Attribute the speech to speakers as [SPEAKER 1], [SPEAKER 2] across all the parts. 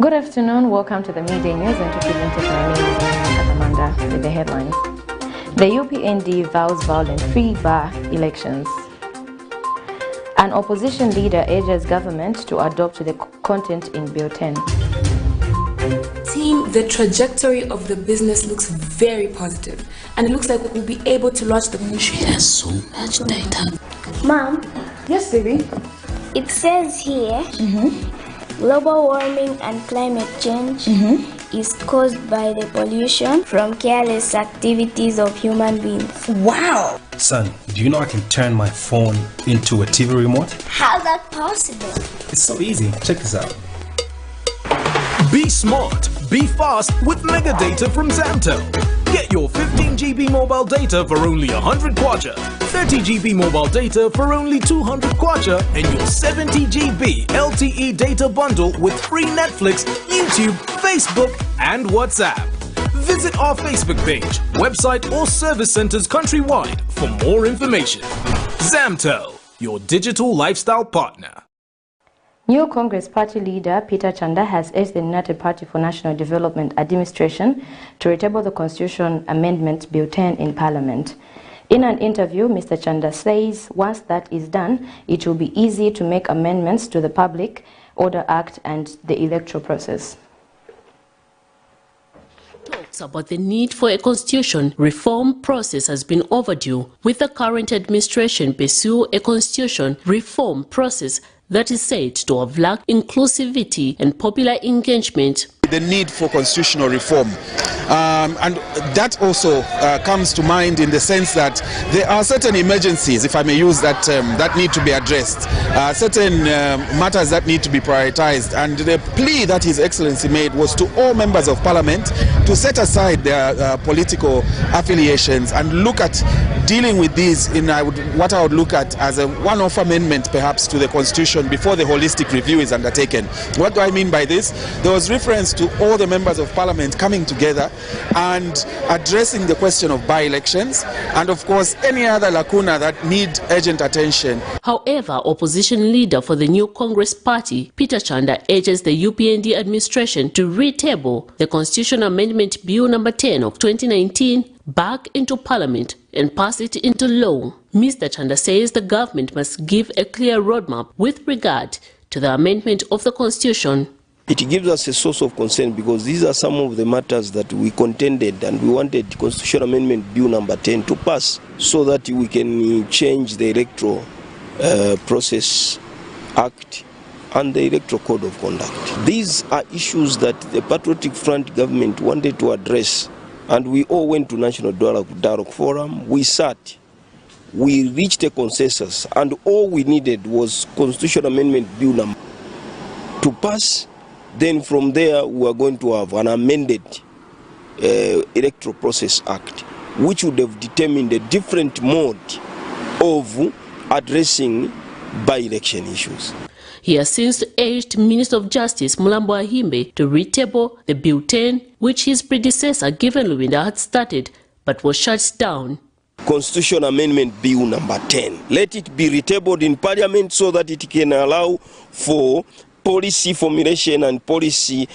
[SPEAKER 1] Good afternoon, welcome to the Midday News, and to present it, my name is Amanda with the headlines. The UPND vows violence-free bar elections. An opposition leader urges government to adopt the content in Bill 10.
[SPEAKER 2] Team, the trajectory of the business looks very positive, and it looks like we'll be able to launch the...
[SPEAKER 3] She has so much data.
[SPEAKER 4] Mom?
[SPEAKER 1] Yes, baby?
[SPEAKER 4] It says here, global warming and climate change is caused by the pollution from careless activities of human beings.
[SPEAKER 1] Wow!
[SPEAKER 5] Son, do you know I can turn my phone into a TV remote?
[SPEAKER 4] How's that possible?
[SPEAKER 5] It's so easy. Check this out.
[SPEAKER 6] Be smart, be fast with mega data from Zamtel. Get your 15 GB mobile data for only 100 kwacha, 30 GB mobile data for only 200 kwacha, and your 70 GB LTE data bundle with free Netflix, YouTube, Facebook, and WhatsApp. Visit our Facebook page, website, or service centers countrywide for more information. Zamtel, your digital lifestyle partner.
[SPEAKER 1] New Congress Party leader Peter Chanda has urged the United Party for National Development administration to retable the Constitution Amendment Bill 10 in Parliament. In an interview, Mr. Chanda says once that is done, it will be easy to make amendments to the Public Order Act and the electoral process.
[SPEAKER 3] Talks about the need for a constitution reform process has been overdue, with the current administration pursue a constitution reform process that is said to have lacked inclusivity and popular engagement.
[SPEAKER 7] The need for constitutional reform. And that also comes to mind in the sense that there are certain emergencies, if I may use that term, that need to be addressed, certain matters that need to be prioritized. And the plea that His Excellency made was to all members of Parliament to set aside their political affiliations and look at dealing with these in what I would look at as a one-off amendment perhaps to the Constitution before the holistic review is undertaken. What do I mean by this? There was reference to all the members of Parliament coming together and addressing the question of by-elections and of course any other lacuna that need urgent attention.
[SPEAKER 3] However, opposition leader for the New Congress Party, Peter Chanda, urges the UPND administration to retable the Constitution Amendment Bill number 10 of 2019 back into Parliament and pass it into law. Mr. Chanda says the government must give a clear roadmap with regard to the amendment of the Constitution.
[SPEAKER 8] It gives us a source of concern because these are some of the matters that we contended and we wanted Constitutional Amendment Bill number 10 to pass so that we can change the Electoral Process Act and the Electoral Code of Conduct. These are issues that the Patriotic Front government wanted to address, and we all went to National Dialogue Forum. We sat, we reached a consensus, and all we needed was Constitutional Amendment Bill number to pass. Then from there we are going to have an amended Electoral Process Act, which would have determined a different mode of addressing by-election issues.
[SPEAKER 3] He has since urged Minister of Justice Mulambo Ahimbe to retable the Bill 10, which his predecessor Given Lubinda had started but was shut down.
[SPEAKER 8] Constitution Amendment Bill number 10. Let it be retabled in Parliament so that it can allow for policy formulation and policy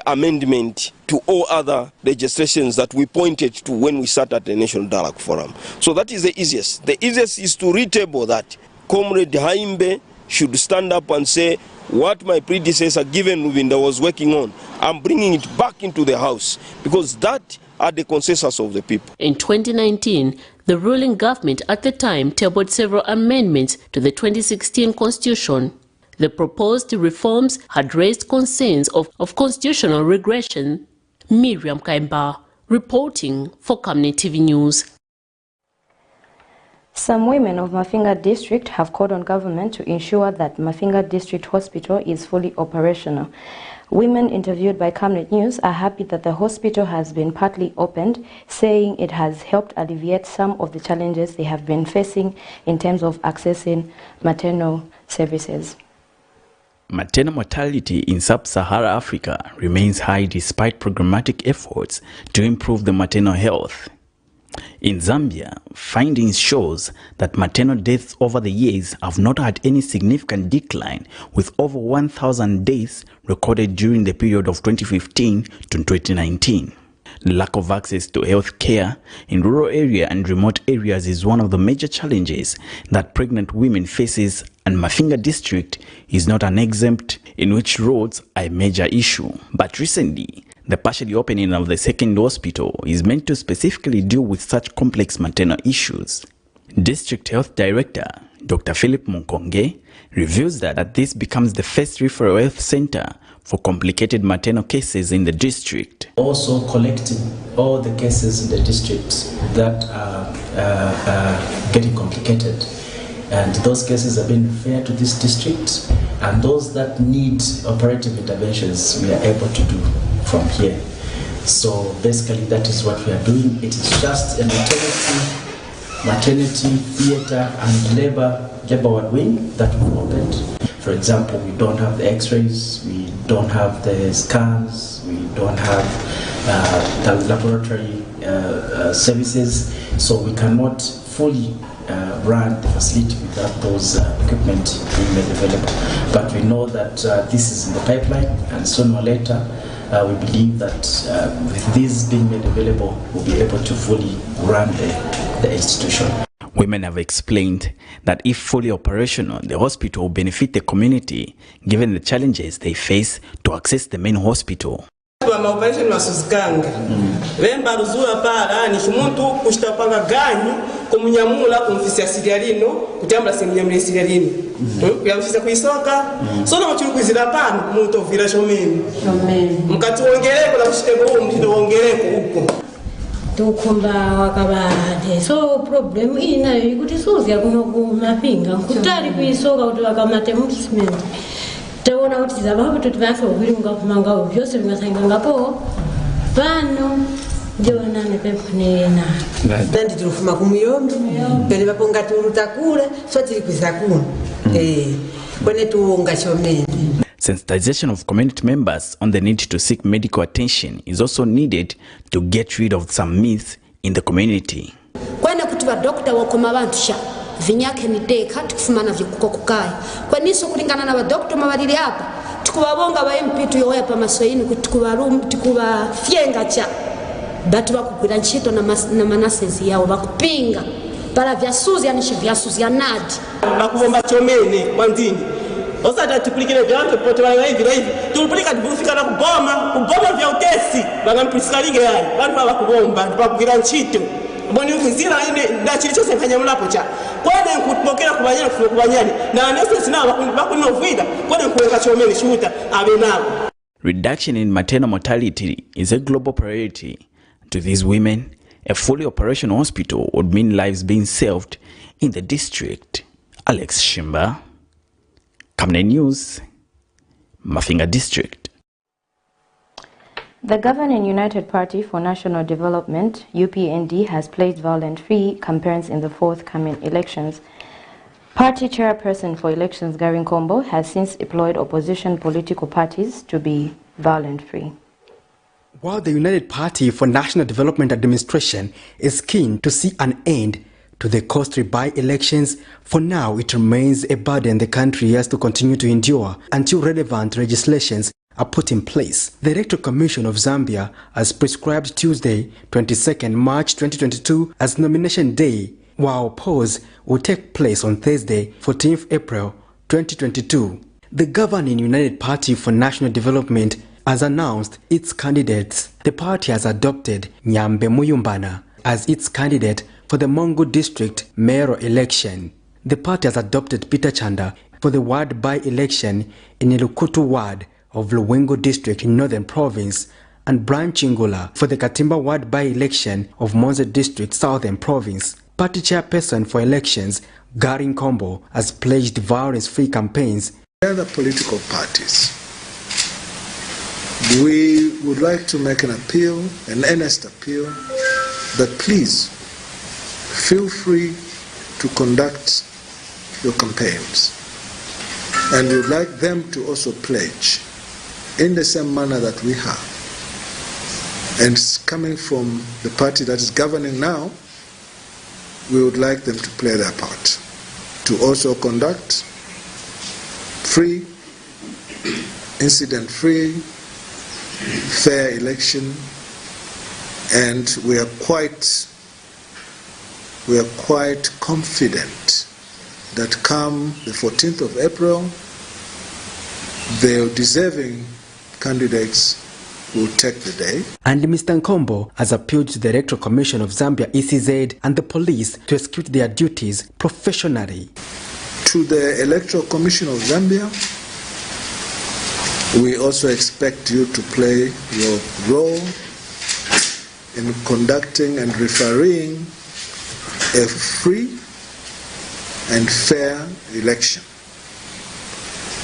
[SPEAKER 8] amendment to all other legislations that we pointed to when we sat at the National Dialogue Forum. So that is the easiest. The easiest is to retable that. Comrade Haimbe should stand up and say, what my predecessor Given Lubinda was working on, I'm bringing it back into the House, because that are the consensus of the people.
[SPEAKER 3] In 2019, the ruling government at the time tabled several amendments to the 2016 Constitution. The proposed reforms had raised concerns of constitutional regression. Miriam Kaimba, reporting for Camnet TV News.
[SPEAKER 1] Some women of Mafinga district have called on government to ensure that Mafinga district hospital is fully operational. Women interviewed by Camnet News are happy that the hospital has been partly opened, saying it has helped alleviate some of the challenges they have been facing in terms of accessing maternal services.
[SPEAKER 9] Maternal mortality in sub-Saharan Africa remains high despite programmatic efforts to improve the maternal health. In Zambia, findings shows that maternal deaths over the years have not had any significant decline, with over 1,000 deaths recorded during the period of 2015 to 2019. Lack of access to health care in rural areas and remote areas is one of the major challenges that pregnant women faces, and Mafinga district is not an exempt, in which roads are a major issue. But recently, the partial opening of the second hospital is meant to specifically deal with such complex maternal issues. District Health Director Dr. Philip Munkonge reveals that this becomes the first referral health center for complicated maternal cases in the district.
[SPEAKER 10] Also collecting all the cases in the district that are getting complicated. And those cases have been referred to this district, and those that need operative interventions we are able to do from here. So basically that is what we are doing. It is just a maternity theater and labor ward wing that we've opened. For example, we don't have the x-rays, we don't have the scans, we don't have the laboratory services, so we cannot fully run the facility without those equipment being made available. But we know that this is in the pipeline, and sooner or later we believe that with this being made available, we'll be able to fully run the institution.
[SPEAKER 9] Women have explained that if fully operational, the hospital will benefit the community, given the challenges they face to access the main hospital.
[SPEAKER 11] Maoperation masuzikanga vemba ruzula para ni chimuntu kuchitapanga ganyu kumunyamula kumfisia sirialino kutambula simunyamule sirialino kuyamfisia kuisoka sona muchiri kuizira pano kumutovira chomeni mukatiwongereko na kuchiteko mutidowongereko uko
[SPEAKER 12] tukumba wakabade so problem inayo ikuti suzya Mafinga kutali kuisoka kuti wakamate movement tawona kuti zababu tutvaso kuri mungavumanga byose bingasanga ngapo pano ndiona nepemphunena
[SPEAKER 13] ndandi tirufuma kumuyombe pele vaponga turutakula so tiri kwizakuna kwene tuonga chomene.
[SPEAKER 9] Sensitization of community members on the need to seek medical attention is also needed to get rid of some myths in the community.
[SPEAKER 14] Kwene kuti doctor wakoma abantu sha vinyake ni deka tikufumana vikuko kukaya kwaniso kulingana na doctor mabalili hapa tukubabonga ba MP tuyoya pa masoyini kuti tikuba fyenga cha batu bakugwira nchito na manasezi yao bakupinga para vyasuzi yani vyasuzi nadi
[SPEAKER 11] bakuvomba chomene mwandini osata tukulikile vyanto pote wala hivi tulipulika tibufika na kuboma vya utesi bangampisikalinge yani bantu bakuvomba bakugwira nchito boni ukizira ine ndachiri chose kanyamulapo cha kwene nkutokera kubanyani na nese sina bakunovida kwene kuweka chomeni shuta abenabo.
[SPEAKER 9] Reduction in maternal mortality is a global priority. To these women, a fully operational hospital would mean lives being saved in the district. Alex Shimba, Camnet News, Mafinga District.
[SPEAKER 1] The governing United Party for National Development, UPND, has pledged violent-free campaigns in the forthcoming elections. Party chairperson for elections, Gary Nkombo, has since deployed opposition political parties to be violent-free.
[SPEAKER 15] While the United Party for National Development Administration is keen to see an end to the costly by-elections, for now it remains a burden the country has to continue to endure until relevant legislations are put in place. The Electoral Commission of Zambia has prescribed Tuesday, 22nd March 2022 as nomination day, while polls will take place on Thursday, 14th April 2022. The governing United Party for National Development has announced its candidates. The party has adopted Nyambe Muyumbana as its candidate for the Mongo District mayoral election. The party has adopted Peter Chanda for the ward by-election in Ilukutu ward of Luwengo District in Northern Province, and Brian Chingula for the Katimba ward by-election of Monze District, Southern Province. Party chairperson for elections, Gary Nkombo, has pledged violence-free campaigns.
[SPEAKER 16] Other political parties, we would like to make an appeal, an earnest appeal, that please feel free to conduct your campaigns. And we would like them to also pledge in the same manner that we have. And it's coming from the party that is governing now, we would like them to play their part, to also conduct free, incident-free, fair election, and we are quite confident that come the 14th of April, the deserving candidates will take the day.
[SPEAKER 15] And Mr. Nkombo has appealed to the Electoral Commission of Zambia, ECZ, and the police to execute their duties professionally.
[SPEAKER 16] To the Electoral Commission of Zambia, we also expect you to play your role in conducting and refereeing a free and fair election.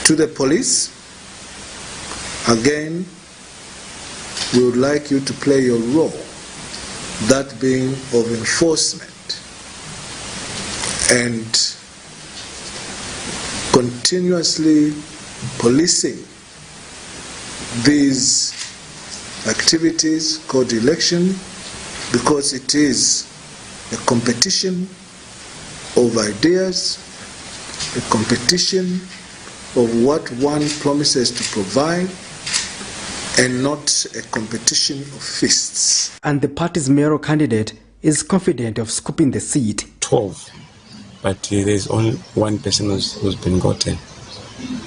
[SPEAKER 16] To the police, again, we would like you to play your role, that being of enforcement and continuously policing these activities called election, because it is a competition of ideas, a competition of what one promises to provide, and not a competition of fists.
[SPEAKER 15] And the party's mayoral candidate is confident of scooping the seat.
[SPEAKER 17] 12, but there's only one person who's been gotten.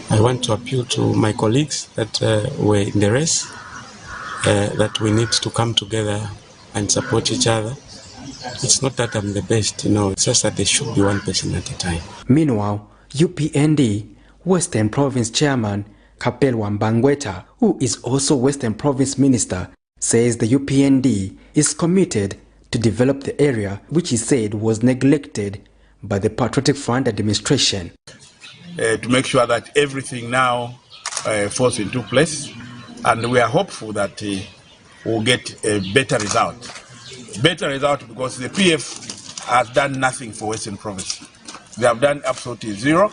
[SPEAKER 17] I want to appeal to my colleagues that were in the race, that we need to come together and support each other. It's not that I'm the best, it's just that there should be one person at a time.
[SPEAKER 15] Meanwhile, UPND, Western Province Chairman Kapelwa Mbangweta, who is also Western Province Minister, says the UPND is committed to develop the area which he said was neglected by the Patriotic Front administration.
[SPEAKER 18] To make sure that everything now falls into place, and we are hopeful that we'll get a better result. Better result because the PF has done nothing for Western Province. They have done absolutely zero.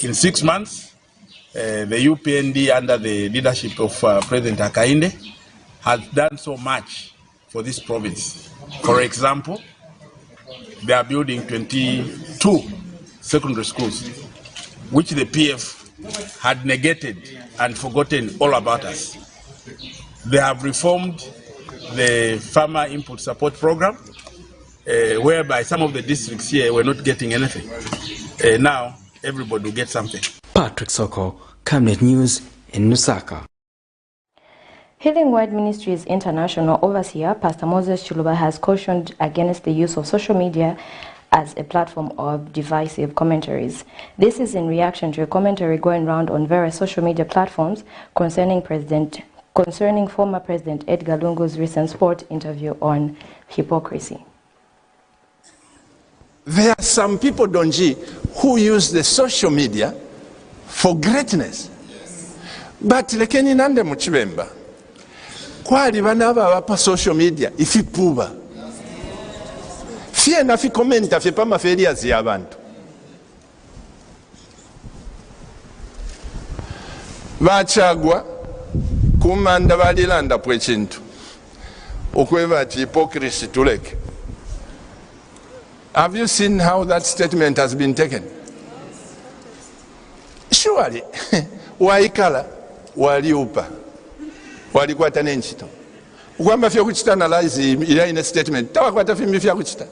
[SPEAKER 18] In 6 months, the UPND under the leadership of President Hakainde has done so much for this province. For example, they are building 22 secondary schools, which the PF had negated and forgotten all about us. They have reformed the farmer input support program, whereby some of the districts here were not getting anything. Now, everybody will get something.
[SPEAKER 15] Patrick Soko, Camnet News in Lusaka.
[SPEAKER 1] Healing Word Ministries International Overseer Pastor Moses Chuluba has cautioned against the use of social media as a platform of divisive commentaries. This is in reaction to a commentary going around on various social media platforms concerning former President Edgar Lungu's recent sport interview on hypocrisy.
[SPEAKER 19] There are some people, Donji, who use the social media for greatness. But lekeni nande muchibemba. Kwali banaba wapa social media ifipuba. Fie na fi komenta fi pa maferias ya abantu. Bachagwa kumanda balilanda pwe chintu. Okweva ati hypocrisy tuleke. Have you seen how that statement has been taken? Surely, waikala, waliupa, walikwata nenchito. Ukwamba fya kuchita analyze ila ina statement, tawa kwata fimi fya kuchita.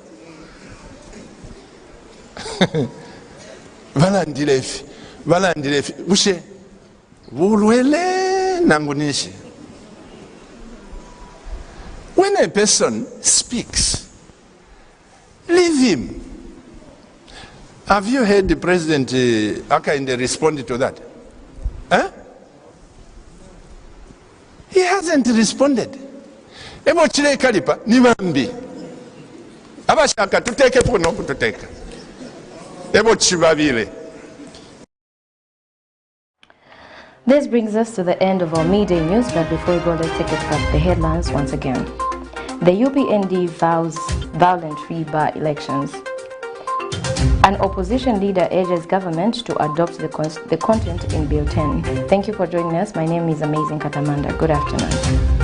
[SPEAKER 19] Valandilefi, bushe, vulwele nangunishi. When a person speaks, leave him. Have you heard the President Hakainde respond to that? Huh? He hasn't responded. Ebo chile kalipa ni mambi. Abashaka tuteke pono kututeka. Ebo chibabile.
[SPEAKER 1] This brings us to the end of our midday news, but before we go, let's take a look at the headlines once again. The UPND vows violent-free by-elections. An opposition leader urges government to adopt the content in Bill 10. Thank you for joining us. My name is Amazing Katamanda. Good afternoon.